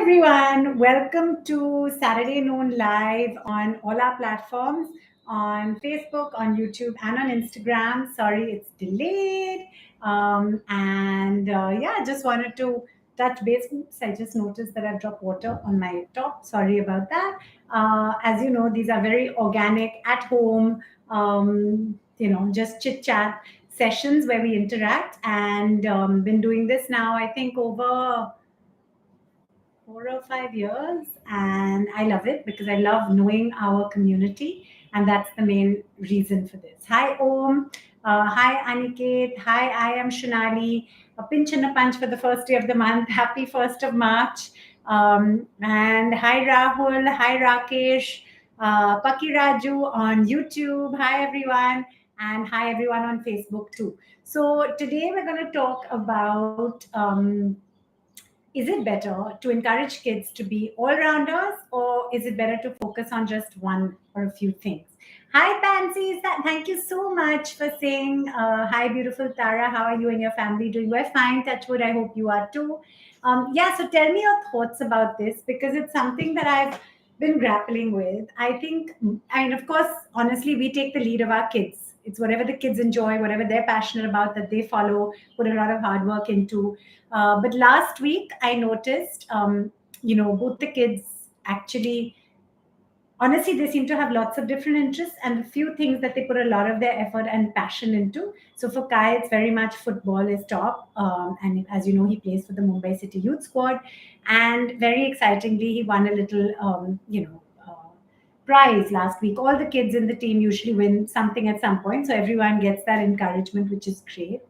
everyone, welcome to Saturday Noon Live on all our platforms on Facebook, on YouTube, and on Instagram. Sorry, it's delayed. And just wanted to touch base. Oops, I just noticed that I've dropped water on my top. Sorry about that. As you know, these are very organic, at home, just chit chat sessions where we interact, and been doing this now, I think, over 4 or 5 years, and I love it because I love knowing our community, and that's the main reason for this. Hi Om, hi Aniket, hi, I am Shunali. A pinch and a punch for the first day of the month. Happy 1st of March. And hi Rahul, hi Rakesh, Paki Raju on YouTube. Hi everyone, and hi everyone on Facebook too. So today we're going to talk about. Is it better to encourage kids to be all rounders, or is it better to focus on just one or a few things? Hi, Pansies. Thank you so much for saying hi, beautiful Tara. How are you and your family doing? We're fine, Touchwood. I hope you are too. So tell me your thoughts about this because it's something that I've been grappling with. Of course, honestly, we take the lead of our kids. It's whatever the kids enjoy, whatever they're passionate about that they follow, put a lot of hard work into. But last week, I noticed, both the kids actually, honestly, they seem to have lots of different interests and a few things that they put a lot of their effort and passion into. So for Kai, it's very much football is top. And as you know, he plays for the Mumbai City Youth Squad. And very excitingly, he won a little, prize last week. All the kids in the team usually win something at some point. So everyone gets that encouragement, which is great.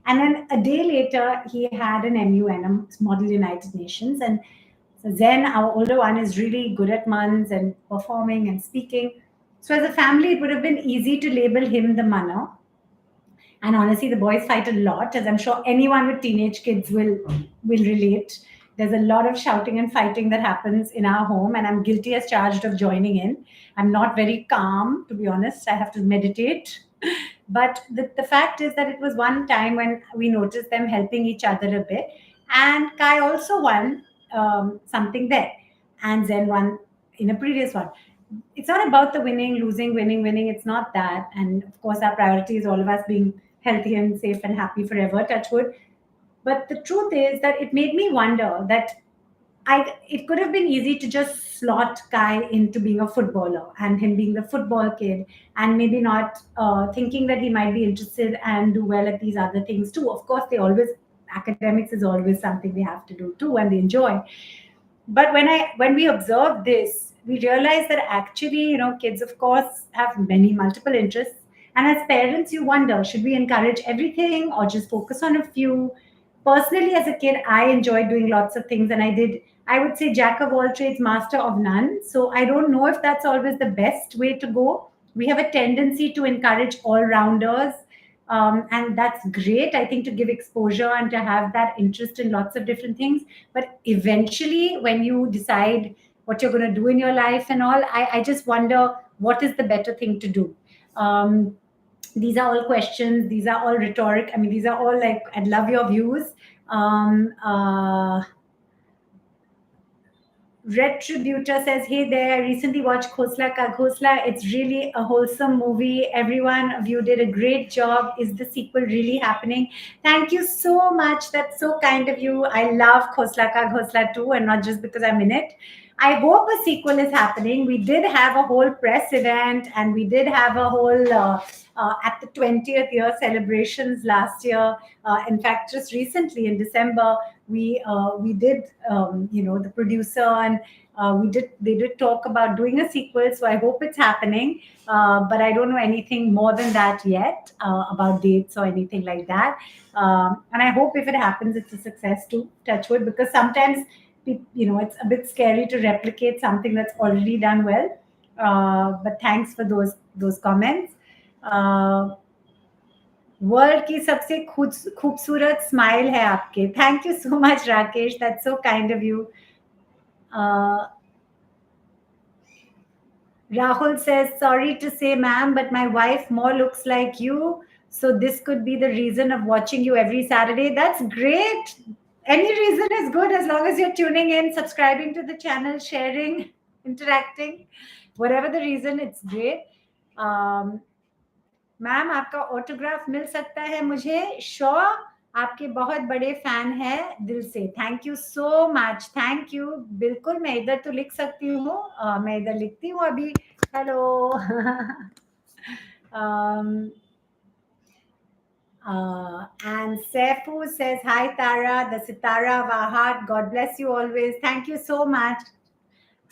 And then a day later, he had an MUN, a Model United Nations. And so Zen, our older one, is really good at MUNs and performing and speaking. So as a family, it would have been easy to label him the munner. And honestly, the boys fight a lot, as I'm sure anyone with teenage kids will relate. There's a lot of shouting and fighting that happens in our home, and I'm guilty as charged of joining in. I'm not very calm, to be honest. I have to meditate. But the fact is that it was one time when we noticed them helping each other a bit. And Kai also won something there. And Zen won in a previous one. It's not about the winning, losing, winning, winning. It's not that. And of course, our priority is all of us being healthy and safe and happy forever, touch wood. But the truth is that it made me wonder that it could have been easy to just slot Kai into being a footballer and him being the football kid and maybe not thinking that he might be interested and do well at these other things too. Of course, academics is always something they have to do too and they enjoy. But when we observe this, we realize that actually, kids of course have many multiple interests. And as parents, you wonder, should we encourage everything or just focus on a few? Personally, as a kid, I enjoyed doing lots of things, and I would say, jack of all trades, master of none. So I don't know if that's always the best way to go. We have a tendency to encourage all rounders, and that's great, I think, to give exposure and to have that interest in lots of different things. But eventually, when you decide what you're going to do in your life and all, I just wonder what is the better thing to do. These are all questions, these are all rhetoric. I mean, these are all like, I'd love your views. Retributor says, hey there, I recently watched Khosla Ka Ghosla. It's really a wholesome movie. Everyone of you did a great job. Is the sequel really happening? Thank you so much. That's so kind of you. I love Khosla Ka Ghosla too, and not just because I'm in it. I hope a sequel is happening. We did have a whole press event, and we did have a whole at the 20th year celebrations last year. In fact, just recently in December, we did the producer and they did talk about doing a sequel. So I hope it's happening, but I don't know anything more than that yet about dates or anything like that. And I hope if it happens, it's a success too. Touchwood, because sometimes it's a bit scary to replicate something that's already done well. But thanks for those comments. World की सबसे खूबसूरत smile है आपके. Thank you so much Rakesh, that's so kind of you. Rahul says, sorry to say, ma'am, but my wife more looks like you. So this could be the reason of watching you every Saturday. That's great. Any reason is good as long as you're tuning in, subscribing to the channel, sharing, interacting. Whatever the reason, it's great. Ma'am आपका autograph मिल सकता है मुझे? Sure, आपके बहुत बड़े fan है दिल से. Thank you so much. Thank you. बिल्कुल, मैं इधर तो लिख सकती हूँ. मैं इधर लिखती हूँ अभी. Hello. And Saifu says, hi Tara, the Sitara of our heart. God bless you always. Thank you so much.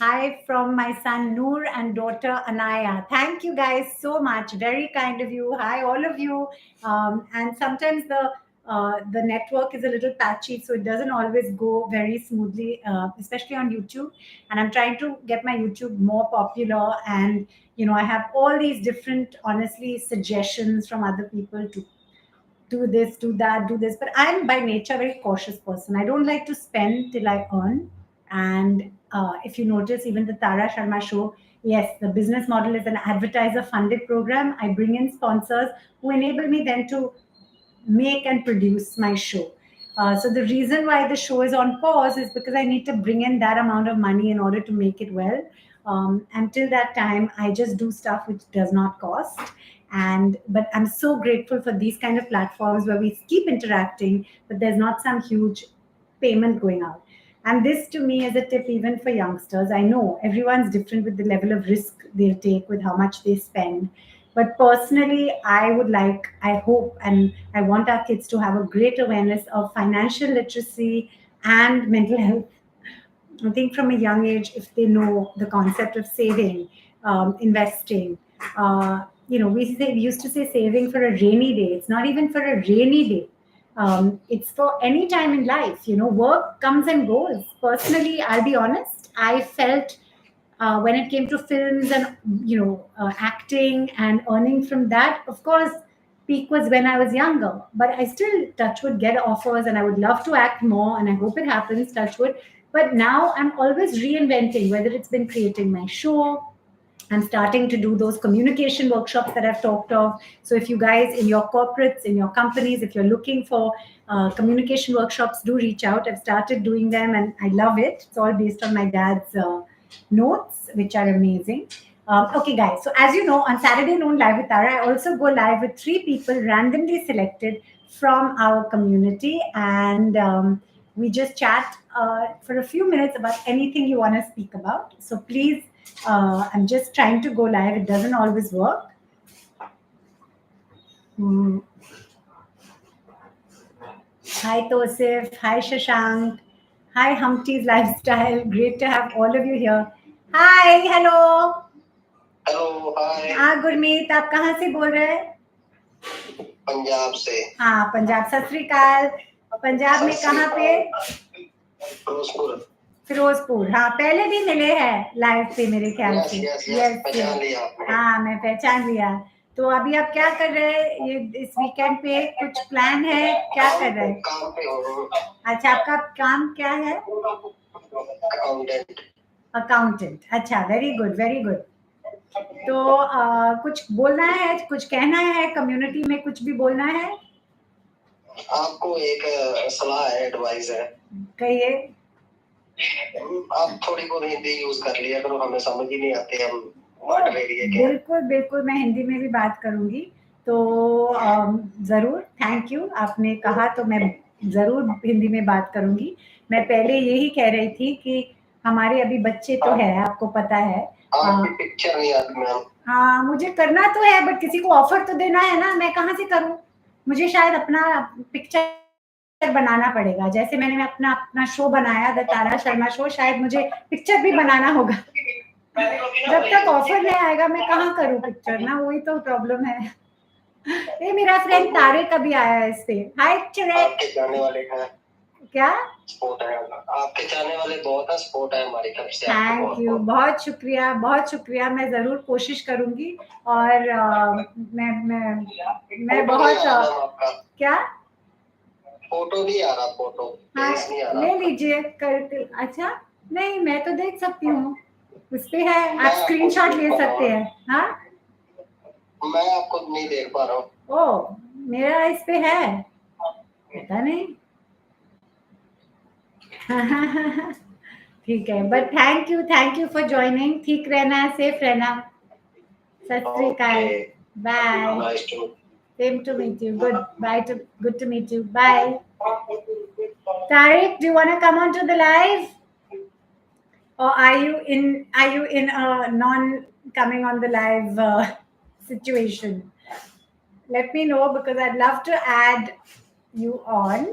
Hi from my son Noor and daughter Anaya. Thank you guys so much. Very kind of you. Hi all of you. And sometimes the network is a little patchy, so it doesn't always go very smoothly, especially on YouTube. And I'm trying to get my YouTube more popular. And I have all these different, honestly, suggestions from other people to do this, do that, do this. But I'm by nature a very cautious person. I don't like to spend till I earn. And if you notice, even the Tara Sharma Show, yes, the business model is an advertiser funded program. I bring in sponsors who enable me then to make and produce my show. So the reason why the show is on pause is because I need to bring in that amount of money in order to make it well. Until that time, I just do stuff which does not cost. But I'm so grateful for these kind of platforms where we keep interacting, but there's not some huge payment going out. And this to me is a tip even for youngsters. I know everyone's different with the level of risk they'll take with how much they spend. But personally, I hope, and I want our kids to have a great awareness of financial literacy and mental health. I think from a young age, if they know the concept of saving, investing, we used to say saving for a rainy day. It's not even for a rainy day. It's for any time in life. Work comes and goes. Personally, I'll be honest, I felt when it came to films and acting and earning from that, of course, peak was when I was younger. But I still, touch wood, get offers, and I would love to act more, and I hope it happens, touch wood. But now I'm always reinventing, whether it's been creating my show. I'm starting to do those communication workshops that I've talked of. So if you guys in your corporates, in your companies, if you're looking for communication workshops, do reach out. I've started doing them and I love it. It's all based on my dad's notes, which are amazing. Okay, guys. So as you know, on Saturday Noon Live with Tara, I also go live with 3 people randomly selected from our community. And we just chat for a few minutes about anything you want to speak about. So please, I'm just trying to go live. It doesn't always work. Hi, Tosif. Hi, Shashank. Hi, Humpty's Lifestyle. Great to have all of you here. Hi, hello. Hello, hi. हाँ, गुरमीत, आप कहाँ से बोल रहे हैं? पंजाब से. हाँ, पंजाब. सत श्री अकाल. पंजाब में कहाँ पे? फिरोजपुर. फिरोजपुर. हाँ, पहले भी मिले हैं लाइव पे मेरे ख्याल से. यस, पहचान लिया आपने. हाँ, मैं पहचान लिया. तो अभी आप क्या कर रहे हैं? ये इस वीकेंड पे कुछ प्लान है? क्या कर रहे हैं? काम पे हो. अच्छा, आपका काम क्या है? अकाउंटेंट. अच्छा, वेरी गुड, वेरी गुड. तो कुछ बोलना है, कुछ कहना है, कम्युनिटी में कुछ भी बोलना है? आपको एक सलाह है, एडवाइस है. कहिए. आप थोड़ी बहुत हिंदी यूज कर लिया करो, हमें समझ ही नहीं आती. हम बॉर्डर एरिया के. बिल्कुल बिल्कुल, मैं हिंदी में भी बात करूंगी. तो जरूर, थैंक यू. आपने कहा तो मैं जरूर हिंदी में बात करूंगी. मैं पहले यही कह रही थी कि हमारे अभी बच्चे तो है, आपको पता है. आपकी पिक्चर नहीं आती मैम. हाँ, मुझे करना तो है, बट किसी को ऑफर तो देना है ना. मैं कहाँ से करूँ? मुझे शायद अपना पिक्चर बनाना पड़ेगा. जैसे मैंने अपना शो बनाया, द तारा शर्मा शो, शायद मुझे पिक्चर भी बनाना होगा. जब तक ऑफर नहीं आएगा मैं कहाँ करूँ पिक्चर ना. वही तो प्रॉब्लम है. ये मेरा फ्रेंड तारे का भी आया है इस पे. हाय चिड़े. आपके जाने वाले हैं. क्या सपोर्ट है, आपके जाने वाले बहुत है. सपोर्ट है हमारी तरफ से. थैंक यू, बहुत शुक्रिया, बहुत शुक्रिया. मैं जरूर कोशिश करूंगी. और मैं बहुत क्या फोटो नहीं आ रहा. फोटो नहीं आ रहा. ले लीजिए अच्छा, नहीं, मैं तो देख सकती हूँ. उस पे है, आप स्क्रीनशॉट ले सकते हैं. हाँ, मैं आपको नहीं देख पा रहा हूँ. ओ, मेरा इस पे है, पता नहीं. ठीक है, but thank you for joining. ठीक रहना, safe रहना. सत श्री अकाल. Okay. Bye. Nice to Same to meet you. Good to meet you. Bye. Tariq, do you want to come on to the live? Or are you in a non coming on the live situation? Let me know because I'd love to add you on.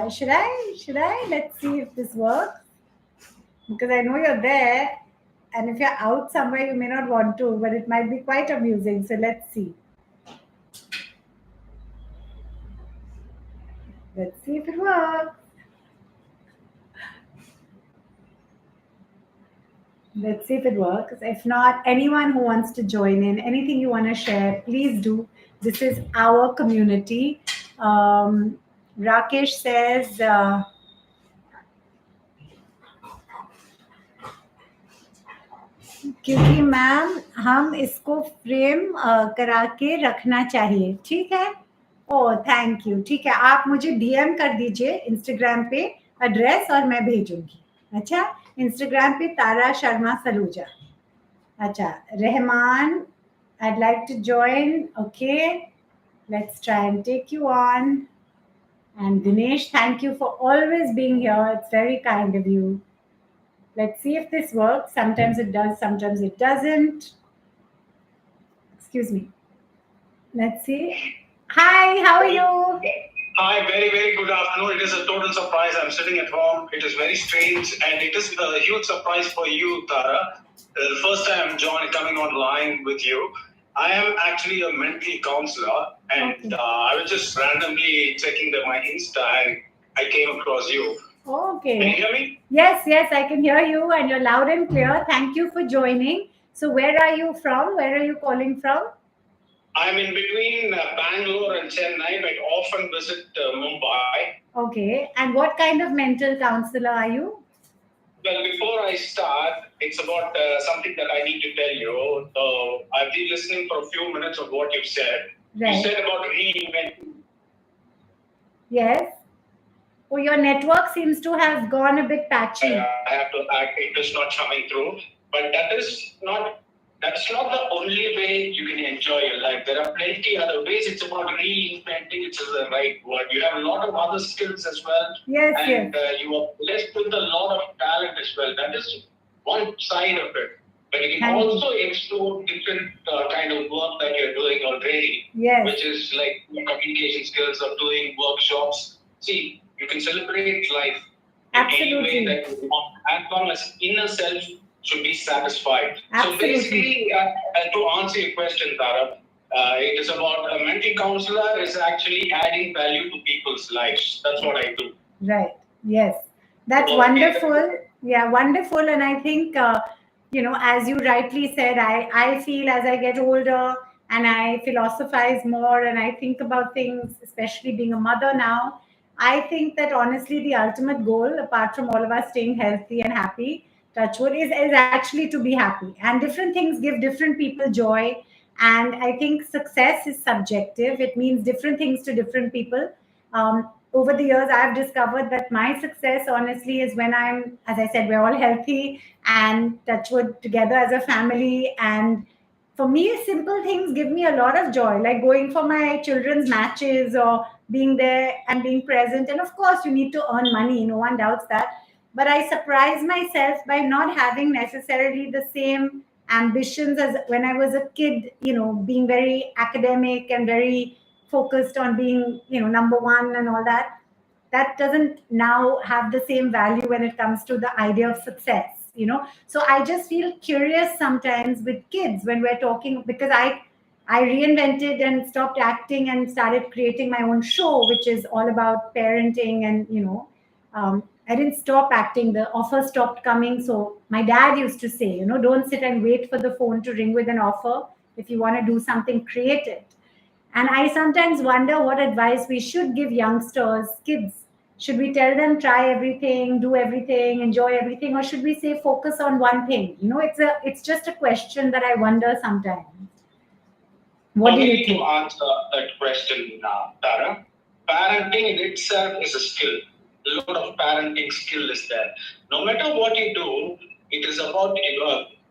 Should I? Let's see if this works. Because I know you're there, and if you're out somewhere, you may not want to, but it might be quite amusing. So let's see. Let's see if it works. Let's see if it works. If not, anyone who wants to join in, anything you want to share, please do. This is our community. Rakesh says, क्योंकि ma'am हम इसको frame करा के रखना चाहिए. ठीक है. Oh thank you. ठीक है, आप मुझे डीएम कर दीजिए इंस्टाग्राम पे एड्रेस और मैं भेजूंगी. अच्छा, इंस्टाग्राम पे तारा शर्मा सलूजा. अच्छा, Rahman, I'd like to join. Okay, let's try and take you on. And Dinesh, thank you for always being here. It's very kind of you. Let's see if this works. Sometimes it does, sometimes it doesn't. Excuse me. Let's see. Hi, how are you? Hi, very, very good afternoon. It is a total surprise. I'm sitting at home. It is very strange, and it is a huge surprise for you, Tara. The first time I'm coming online with you. I am actually a mental counselor, and I was just randomly checking my Insta, and I came across you. Okay. Can you hear me? Yes, I can hear you, and you're loud and clear. Thank you for joining. So, where are you from? Where are you calling from? I'm in between Bangalore and Chennai, but often visit Mumbai. Okay. And what kind of mental counselor are you? Well, before I start, it's about something that I need to tell you. I've been listening for a few minutes of what you've said. Right. You said about reinventing. Yes. Oh, your network seems to have gone a bit patchy. I have to act. It is not coming through. But that's not the only way you can enjoy your life. There are plenty other ways. It's about reinventing. It's the right word. You have a lot of other skills as well. Yes, and you are blessed with a lot of talent as well. That is one side of it. But you can also explore different kind of work that you're doing already. Yes. Which is like communication skills or doing workshops. See, you can celebrate life in any way that you want, as long as inner self should be satisfied. Absolutely. So basically, to answer your question, Tara, it is about a mental counselor is actually adding value to people's lives. That's what I do. Right. Yes. That's wonderful. Yeah, wonderful. And I think, as you rightly said, I feel as I get older and I philosophize more and I think about things, especially being a mother now, I think that honestly, the ultimate goal, apart from all of us staying healthy and happy, touchwood, is actually to be happy. And different things give different people joy. And I think success is subjective. It means different things to different people. Over the years, I've discovered that my success, honestly, is when I'm, as I said, we're all healthy and touchwood together as a family. And for me, simple things give me a lot of joy, like going for my children's matches or being there and being present. And of course, you need to earn money, no one doubts that. But I surprise myself by not having necessarily the same ambitions as when I was a kid, being very academic and very focused on being, number one and all that. That doesn't now have the same value when it comes to the idea of success. So I just feel curious sometimes with kids when we're talking, because I reinvented and stopped acting and started creating my own show, which is all about parenting. And I didn't stop acting, the offer stopped coming. So my dad used to say, don't sit and wait for the phone to ring with an offer. If you want to do something, create it. And I sometimes wonder what advice we should give youngsters, kids. Should we tell them try everything, do everything, enjoy everything, or should we say focus on one thing? It's just a question that I wonder sometimes. What do you think? To answer that question, Tara, parenting in itself is a skill. lot of parenting skill is there. No matter what you do, it is about,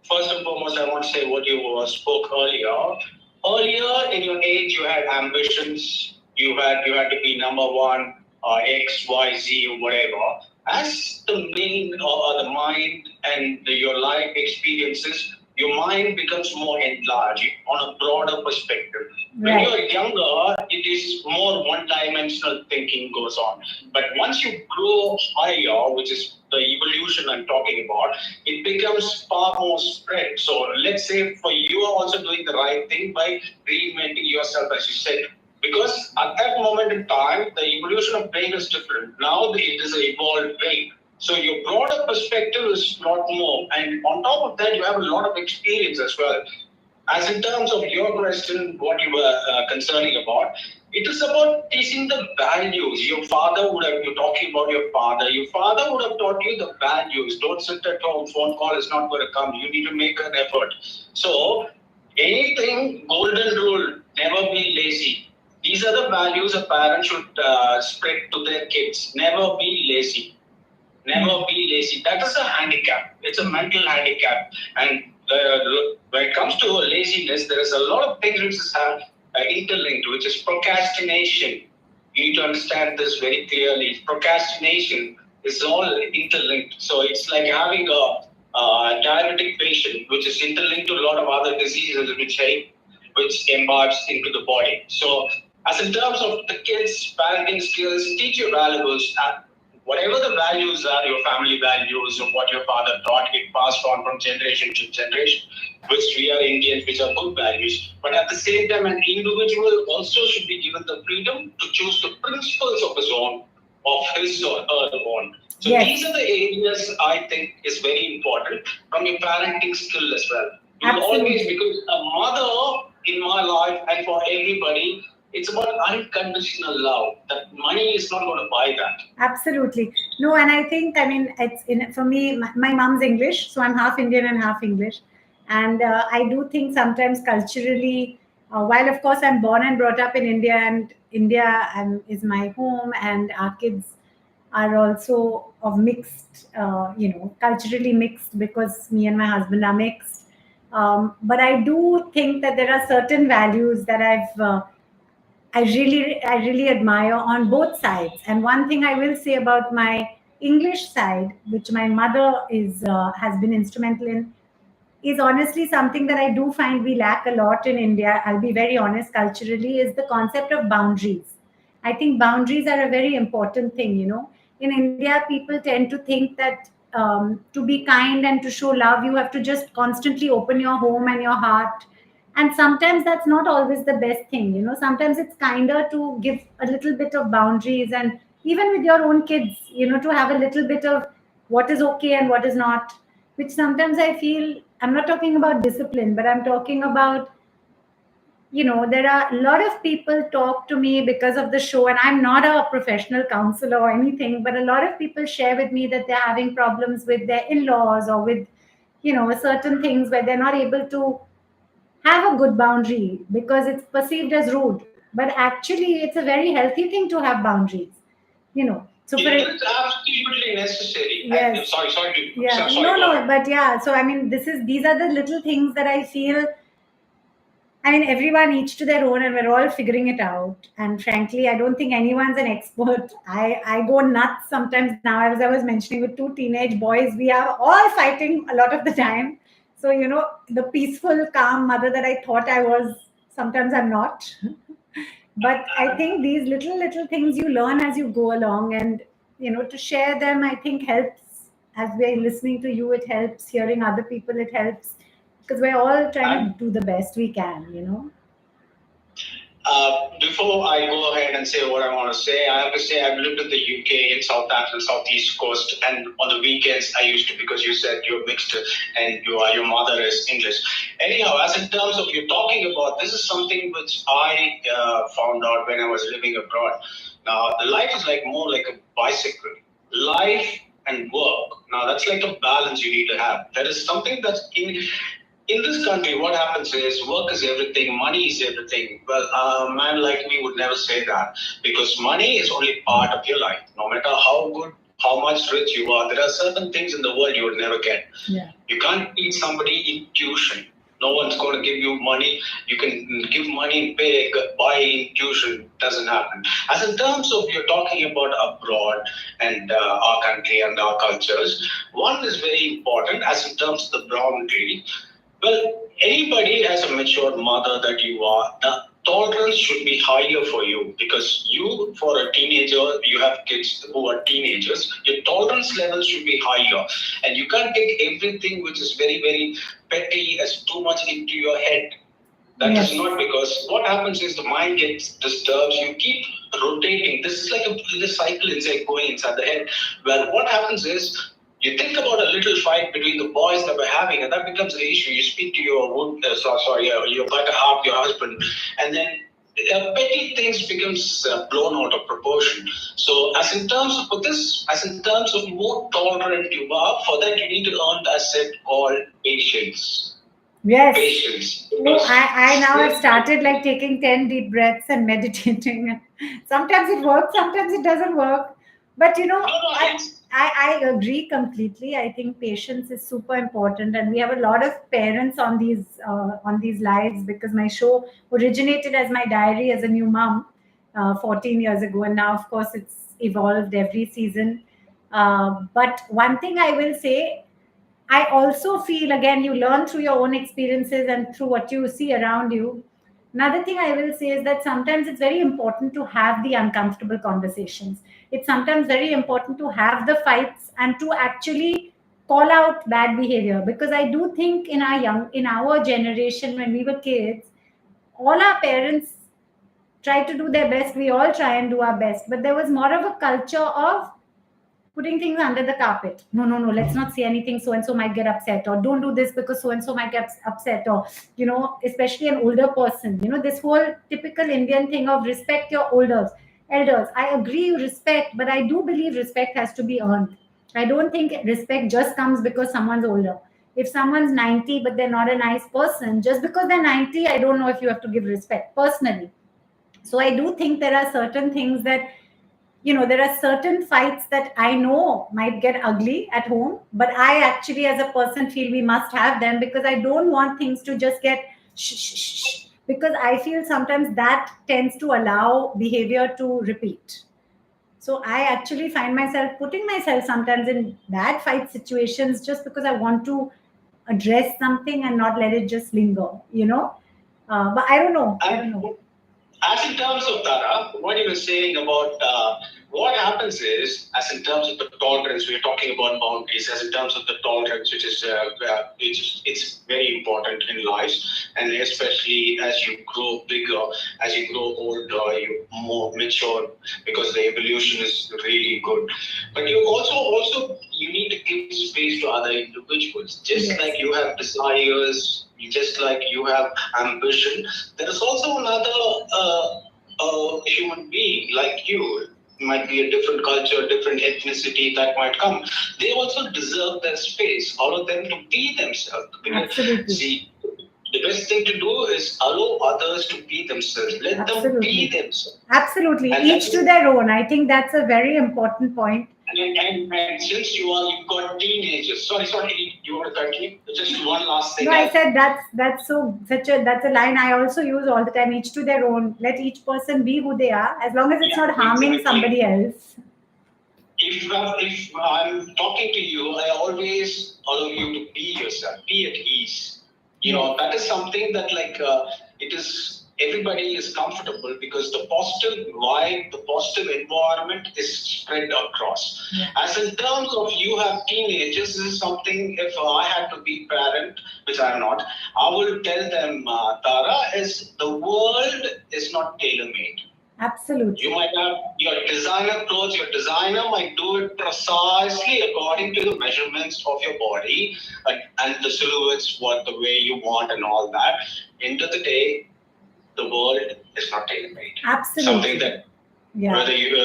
first and foremost, I want to say what you spoke earlier. Earlier in your age, you had ambitions. You had to be number one, X, Y, Z, or whatever. As the main the mind and your life experiences, your mind becomes more enlarged on a broader perspective. When Right. you're younger, it is more one-dimensional thinking goes on. But once you grow higher, which is the evolution I'm talking about, it becomes far more spread. So let's say for you are also doing the right thing by reinventing yourself, as you said. Because at that moment in time, the evolution of brain is different. Now it is an evolved brain. So your broader perspective is a lot more. And on top of that, you have a lot of experience as well. As in terms of your question, what you were concerning about, it is about teaching the values. You're talking about your father. Your father would have taught you the values. Don't sit at home, phone call is not going to come. You need to make an effort. So, anything, golden rule, never be lazy. These are the values a parent should spread to their kids. Never be lazy. Never be lazy. That is a handicap. It's a mental handicap. And when it comes to laziness, there is a lot of things which is interlinked, which is procrastination. You need to understand this very clearly. Procrastination is all interlinked. So it's like having a diabetic patient, which is interlinked to a lot of other diseases which embarks into the body. So as in terms of the kids' parenting skills, teach your valuables. Whatever the values are, your family values, or what your father taught, it passed on from generation to generation, which we are Indians, which are good values. But at the same time, an individual also should be given the freedom to choose the principles of his own, of his or her own. So Yes. these are the areas I think is very important from your parenting skill as well. You Absolutely. always, because a mother in my life and for everybody, it's about unconditional love. That money is not going to buy that. Absolutely. No, and I think, I mean, it's in for me, my mom's English, so I'm half Indian and half English. And I do think sometimes culturally, while of course I'm born and brought up in India, and India is my home, and our kids are also of mixed, culturally mixed, because me and my husband are mixed. But I do think that there are certain values that I really admire on both sides. And one thing I will say about my English side, which my mother has been instrumental in, is honestly something that I do find we lack a lot in India. I'll be very honest, culturally, is the concept of boundaries. I think boundaries are a very important thing. In India, people tend to think that to be kind and to show love, you have to just constantly open your home and your heart. And sometimes that's not always the best thing. Sometimes it's kinder to give a little bit of boundaries, and even with your own kids, to have a little bit of what is okay and what is not, which sometimes I feel, I'm not talking about discipline, but I'm talking about, there are a lot of people talk to me because of the show, and I'm not a professional counselor or anything, but a lot of people share with me that they're having problems with their in-laws, or with, certain things where they're not able to have a good boundary because it's perceived as rude. But actually, it's a very healthy thing to have boundaries. So for It is absolutely necessary. Yes. Sorry to. Yeah, Sorry, no, go no, ahead. but yeah. So I mean, these are the little things that I feel. I mean, everyone each to their own, and we're all figuring it out. And frankly, I don't think anyone's an expert. I go nuts sometimes now. As I was mentioning, with two teenage boys, we are all fighting a lot of the time. So the peaceful, calm mother that I thought I was, sometimes I'm not. But I think these little things you learn as you go along, and to share them, I think helps. As we're listening to you, it helps. Hearing other people, it helps, because we're all trying to do the best we can. Before I go ahead and say what I want to say, I have to say I've lived in the UK, in Southampton, Southeast Coast, and on the weekends I used to, because you said you're mixed and your mother is English. Anyhow, as in terms of you talking about, this is something which I found out when I was living abroad. Now, the life is like more like a bicycle. Life and work. Now, that's like a balance you need to have. There is something that's in in this country, what happens is work is everything, money is everything. Well, a man like me would never say that, because money is only part of your life. No matter how good, how much rich you are, there are certain things in the world you would never get. Yeah. You can't teach somebody intuition. No one's going to give you money. You can give money and pay, buy intuition. Doesn't happen. As in terms of you're talking about abroad and our country and our cultures, one is very important as in terms of the boundary. Well, anybody as a mature mother that you are, the tolerance should be higher for you, because you, for a teenager, you have kids who are teenagers, your tolerance level should be higher. And you can't take everything which is very, very petty as too much into your head. That Yes. is not, because what happens is the mind gets disturbed. You keep rotating. This is like a cycle inside going inside the head, where what happens is you think about a little fight between the boys that we're having, and that becomes the issue. You speak to your your better half, your husband, and then petty things becomes blown out of proportion. So, as in terms of this, as in terms of more tolerant you are, for that you need to earn the asset called patience. Yes. Patience. No, I now have started like taking 10 deep breaths and meditating. Sometimes it works, sometimes it doesn't work. But I agree completely. I think patience is super important, and we have a lot of parents on these lives, because my show originated as my diary as a new mom 14 years ago, and now of course it's evolved every season. But one thing I will say, I also feel, again, you learn through your own experiences and through what you see around you. Another thing I will say is that sometimes it's very important to have the uncomfortable conversations. It's sometimes very important to have the fights and to actually call out bad behavior, because I do think in our generation, when we were kids, all our parents tried to do their best. We all try and do our best, but there was more of a culture of putting things under the carpet. No, no, no, let's not say anything. So and so might get upset, or don't do this because so and so might get upset, or, especially an older person, this whole typical Indian thing of respect your elders. I agree, you respect, but I do believe respect has to be earned. I don't think respect just comes because someone's older. If someone's 90 but they're not a nice person, just because they're 90, I don't know if you have to give respect personally. So I do think there are certain things that, there are certain fights that I know might get ugly at home, but I actually, as a person, feel we must have them, because I don't want things to just get shh, shh, shh, shh, because I feel sometimes that tends to allow behavior to repeat. So I actually find myself putting myself sometimes in bad fight situations just because I want to address something and not let it just linger. But I don't know. I don't know. As in terms of Tara, what you were saying about what happens is, as in terms of the tolerance, we're talking about boundaries. As in terms of the tolerance, it's very important in life, and especially as you grow bigger, as you grow older, you're more mature, because the evolution is really good. But you also you need to give space to other individuals, just Yes. like you have desires, just like you have ambition. There is also another human being like you. Might be a different culture, different ethnicity that might come. They also deserve their space. All of them to be themselves. Absolutely. See, the best thing to do is allow others to be themselves. Let them be themselves. Absolutely. And Each to their own. I think that's a very important point. And since you've got teenagers, sorry, you want to continue? Just one last thing. No, I said that's a line I also use all the time. Each to their own. Let each person be who they are, as long as it's not harming somebody else. If I'm talking to you, I always allow you to be yourself, be at ease. That is something that it is. Everybody is comfortable because the positive vibe, the positive environment is spread across. Yeah. As in terms of you have teenagers, this is something, if I had to be parent, which I'm not, I will tell them, Tara, is the world is not tailor-made. Absolutely. You might have your designer clothes, your designer might do it precisely according to the measurements of your body and the silhouettes, the way you want and all that. End of the day, the world is not tailor-made. Absolutely. Something that Yeah. Whether you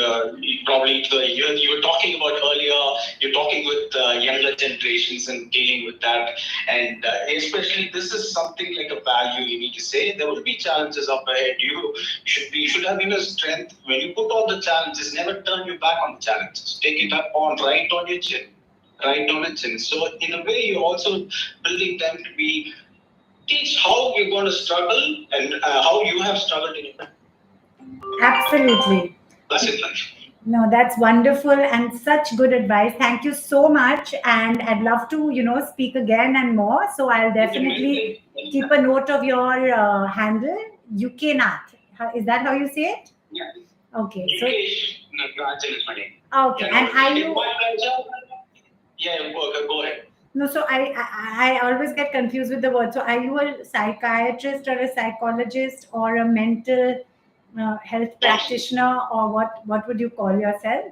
probably you were talking about earlier, you're talking with younger generations and dealing with that, and especially this is something like a value you need to say. There will be challenges up ahead. You should have inner strength. When you put all the challenges, never turn your back on the challenges. Take it up on right on your chin, right on the chin. So in a way, you're also building them to be teach how you're going to struggle and how you have struggled in your Absolutely. that's it, life. No, that's wonderful and such good advice. Thank you so much. And I'd love to, speak again and more. So I'll definitely keep a note of your handle, UK Nath. Is that how you say it? Yeah. Okay. Mukesh Nagarajan is my name. Okay. Yeah, And are you? my pleasure. Yeah, go ahead. No, so I always get confused with the word. So are you a psychiatrist or a psychologist or a mental health practitioner, or what would you call yourself?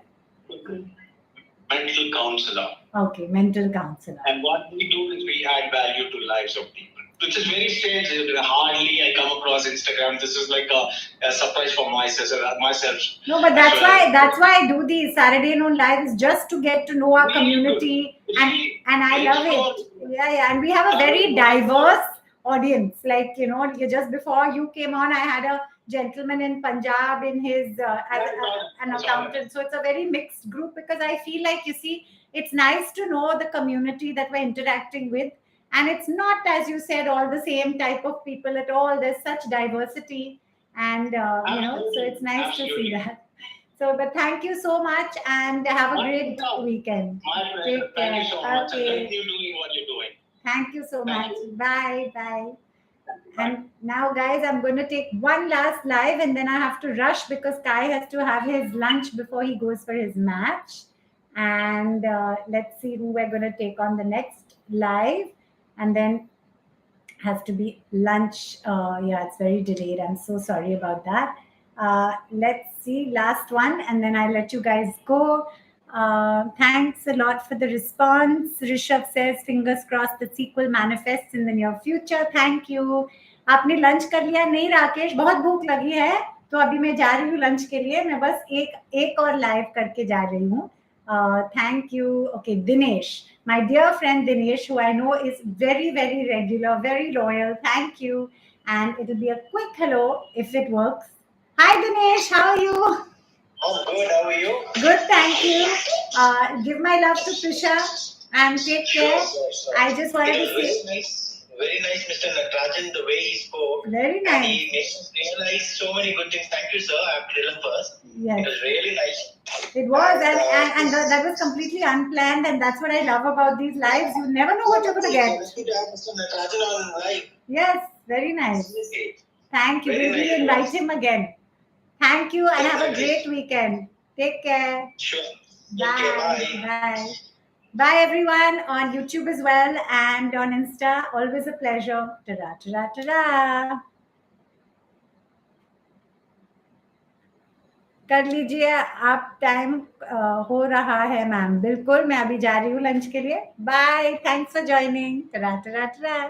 Mental counselor. Okay, mental counselor. And what we do is we add value to lives of people, which is very strange. Hardly I come across Instagram. This is like a surprise for myself. No, but that's why I do these Saturday noon lives, just to get to know our community, and I love it. Yeah, and we have a very diverse audience. Like just before you came on, I had a gentleman in Punjab in his as an accountant. So it's a very mixed group, because I feel like, it's nice to know the community that we're interacting with, and it's not, as you said, all the same type of people at all. There's such diversity, and so it's nice to see that. So, but thank you so much, and have a great weekend. My pleasure. Take care. Thank you so much. Okay. And continue doing what you're doing. Thank you so Thank much. you. Bye. And now, guys, I'm going to take one last live, and then I have to rush because Kai has to have his lunch before he goes for his match. And let's see who we're going to take on the next live, and then has to be lunch. Yeah, it's very delayed. I'm so sorry about that. Let's see, last one, and then I'll let you guys go. Thanks a lot for the response. Rishabh says, fingers crossed the sequel manifests in the near future. Thank you. आपने lunch कर लिया? नहीं राकेश, बहुत भूख लगी है, तो अभी मैं जा रही हूँ लंच के लिए. मैं बस एक और लाइव करके जा रही हूँ. Thank you. Okay, Dinesh, my dear friend Dinesh, who I know is very, very regular, very loyal. Thank you. And it'll be a quick hello if it works. Hi, Dinesh. How are you? I'm good. How are you? Good, thank you. Give my love to Trisha and take care. Sure. I just wanted It to was say. very nice, Mr. Natarajan, the way he spoke. Very And nice. he made us realize so many good things. Thank you, sir. I have to tell him first. Yes. It was really nice. It was, and that was completely unplanned, and that's what I love about these lives. You never know what you're going to get. It's good to have Mr. Natarajan on live. Yes, very nice. Okay. Thank you. Very We will nice. invite him again. Thank you, and have a Definitely. great weekend. Take care. Sure. Bye. Okay, bye. Bye. Bye, everyone, on YouTube as well and on Insta. Always a pleasure. Ta-da, ta-da, ta-da. कर लीजिए आप, time हो रहा है ma'am. बिल्कुल, मैं अभी जा रही हूँ लंच के लिए. Bye. Thanks for joining. Ta-da, ta-da, ta-da.